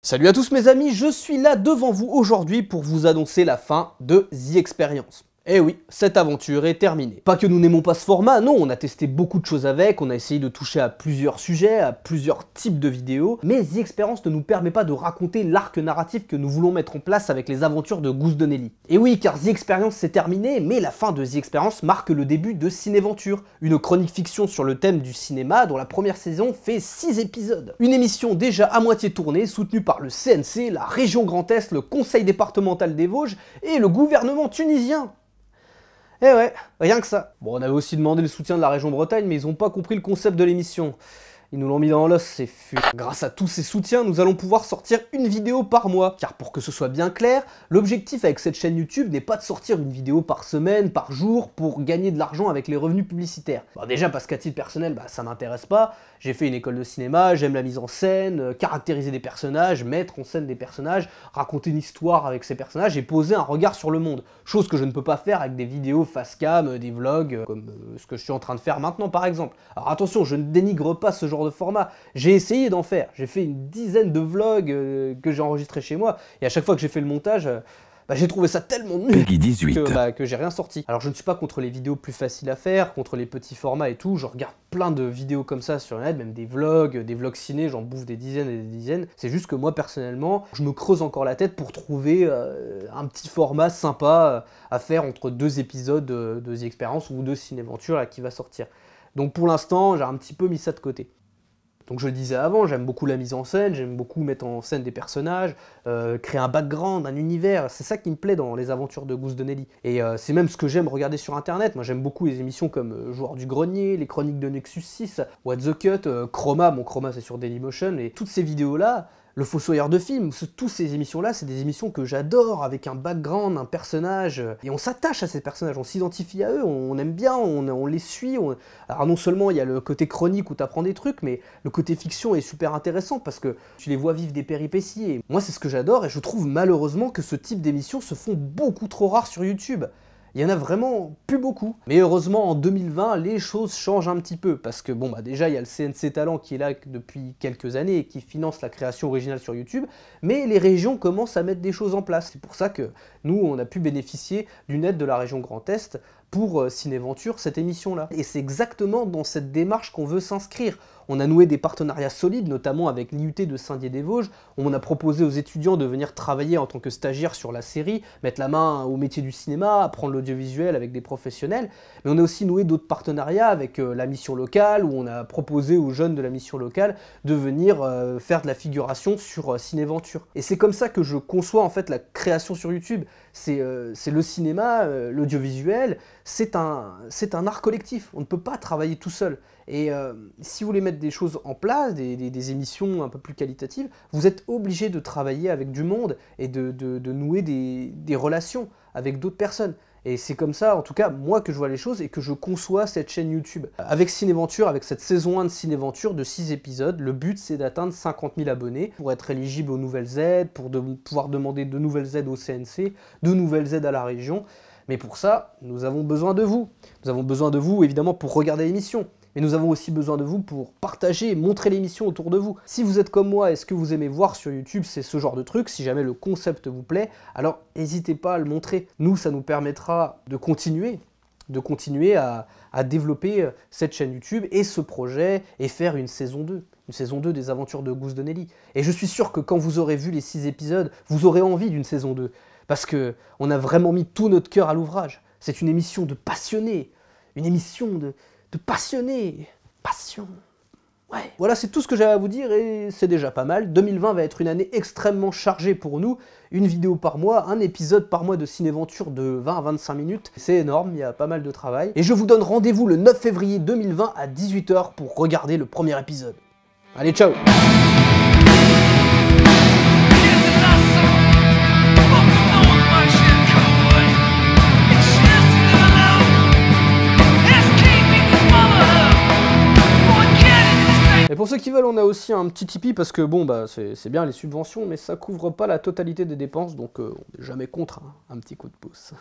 Salut à tous mes amis, je suis là devant vous aujourd'hui pour vous annoncer la fin de The Experience. Eh oui, cette aventure est terminée. Pas que nous n'aimons pas ce format, non, on a testé beaucoup de choses avec, on a essayé de toucher à plusieurs sujets, à plusieurs types de vidéos, mais The Experience ne nous permet pas de raconter l'arc narratif que nous voulons mettre en place avec les aventures de Goose Donnelly. Et oui, car The Experience s'est terminé, mais la fin de The Experience marque le début de Cinéventure, une chronique fiction sur le thème du cinéma dont la première saison fait 6 épisodes. Une émission déjà à moitié tournée, soutenue par le CNC, la région Grand Est, le conseil départemental des Vosges et le gouvernement tunisien. Eh ouais, rien que ça. Bon, on avait aussi demandé le soutien de la région Bretagne, mais ils ont pas compris le concept de l'émission. Ils nous l'ont mis dans l'os, c'est fou. Grâce à tous ces soutiens, nous allons pouvoir sortir une vidéo par mois. Car pour que ce soit bien clair, l'objectif avec cette chaîne YouTube n'est pas de sortir une vidéo par semaine, par jour, pour gagner de l'argent avec les revenus publicitaires. Bon, déjà parce qu'à titre personnel, ça m'intéresse pas. J'ai fait une école de cinéma, j'aime la mise en scène, caractériser des personnages, mettre en scène des personnages, raconter une histoire avec ces personnages et poser un regard sur le monde. Chose que je ne peux pas faire avec des vidéos face cam, des vlogs, comme ce que je suis en train de faire maintenant par exemple. Alors attention, je ne dénigre pas ce genre de format. J'ai essayé d'en faire. J'ai fait une dizaine de vlogs que j'ai enregistrés chez moi et à chaque fois que j'ai fait le montage, j'ai trouvé ça tellement nul que j'ai rien sorti. Alors je ne suis pas contre les vidéos plus faciles à faire, contre les petits formats et tout. Je regarde plein de vidéos comme ça sur le net, même des vlogs ciné, j'en bouffe des dizaines et des dizaines. C'est juste que moi personnellement, je me creuse encore la tête pour trouver un petit format sympa à faire entre 2 épisodes de The Experience ou de Cinéventure qui va sortir. Donc pour l'instant, j'ai un petit peu mis ça de côté. Donc je le disais avant, j'aime beaucoup la mise en scène, j'aime beaucoup mettre en scène des personnages, créer un background, un univers, c'est ça qui me plaît dans les aventures de Goose Donnelly. Et c'est même ce que j'aime regarder sur internet, moi j'aime beaucoup les émissions comme Joueur du Grenier, les chroniques de Nexus 6, What the Cut, Chroma, mon Chroma c'est sur Dailymotion, et toutes ces vidéos-là, Le Fossoyeur de films, toutes ces émissions-là, c'est des émissions que j'adore, avec un background, un personnage, et on s'attache à ces personnages, on s'identifie à eux, on aime bien, on les suit. Alors non seulement il y a le côté chronique où tu apprends des trucs, mais le côté fiction est super intéressant parce que tu les vois vivre des péripéties. Et moi c'est ce que j'adore et je trouve malheureusement que ce type d'émissions se font beaucoup trop rares sur YouTube. Il y en a vraiment plus beaucoup. Mais heureusement, en 2020, les choses changent un petit peu. Parce que, déjà, il y a le CNC Talent qui est là depuis quelques années et qui finance la création originale sur YouTube. Mais les régions commencent à mettre des choses en place. C'est pour ça que nous, on a pu bénéficier d'une aide de la région Grand Est pour Cinéventure, cette émission-là. Et c'est exactement dans cette démarche qu'on veut s'inscrire. On a noué des partenariats solides, notamment avec l'IUT de Saint-Dié-des-Vosges. On a proposé aux étudiants de venir travailler en tant que stagiaires sur la série, mettre la main au métier du cinéma, apprendre l'audiovisuel avec des professionnels. Mais on a aussi noué d'autres partenariats avec la mission locale, où on a proposé aux jeunes de la mission locale de venir faire de la figuration sur Cinéventure. Et c'est comme ça que je conçois en fait la création sur YouTube. C'est le cinéma, l'audiovisuel, c'est un art collectif. On ne peut pas travailler tout seul. Et si vous voulez mettre des choses en place, des émissions un peu plus qualitatives, vous êtes obligé de travailler avec du monde et de nouer des relations avec d'autres personnes. Et c'est comme ça, en tout cas, moi que je vois les choses et que je conçois cette chaîne YouTube. Avec Cinéventure, avec cette saison 1 de Cinéventure de 6 épisodes, le but c'est d'atteindre 50 000 abonnés pour être éligible aux nouvelles aides, pour pouvoir demander de nouvelles aides au CNC, de nouvelles aides à la région. Mais pour ça, nous avons besoin de vous. Nous avons besoin de vous, évidemment, pour regarder l'émission. Mais nous avons aussi besoin de vous pour partager et montrer l'émission autour de vous. Si vous êtes comme moi et ce que vous aimez voir sur YouTube, c'est ce genre de truc, si jamais le concept vous plaît, alors n'hésitez pas à le montrer. Nous, ça nous permettra de continuer à développer cette chaîne YouTube et ce projet et faire une saison 2. Une saison 2 des aventures de Goose Donnelly. Et je suis sûr que quand vous aurez vu les 6 épisodes, vous aurez envie d'une saison 2. Parce qu'on a vraiment mis tout notre cœur à l'ouvrage. C'est une émission de passionnés. Une émission de passionnés. Passion. Ouais. Voilà, c'est tout ce que j'avais à vous dire et c'est déjà pas mal. 2020 va être une année extrêmement chargée pour nous. Une vidéo par mois, un épisode par mois de Cinéventure de 20 à 25 minutes. C'est énorme, il y a pas mal de travail. Et je vous donne rendez-vous le 9 février 2020 à 18 h pour regarder le premier épisode. Allez, ciao! Et pour ceux qui veulent, on a aussi un petit Tipeee parce que c'est bien les subventions, mais ça couvre pas la totalité des dépenses, donc on n'est jamais contre un petit coup de pouce.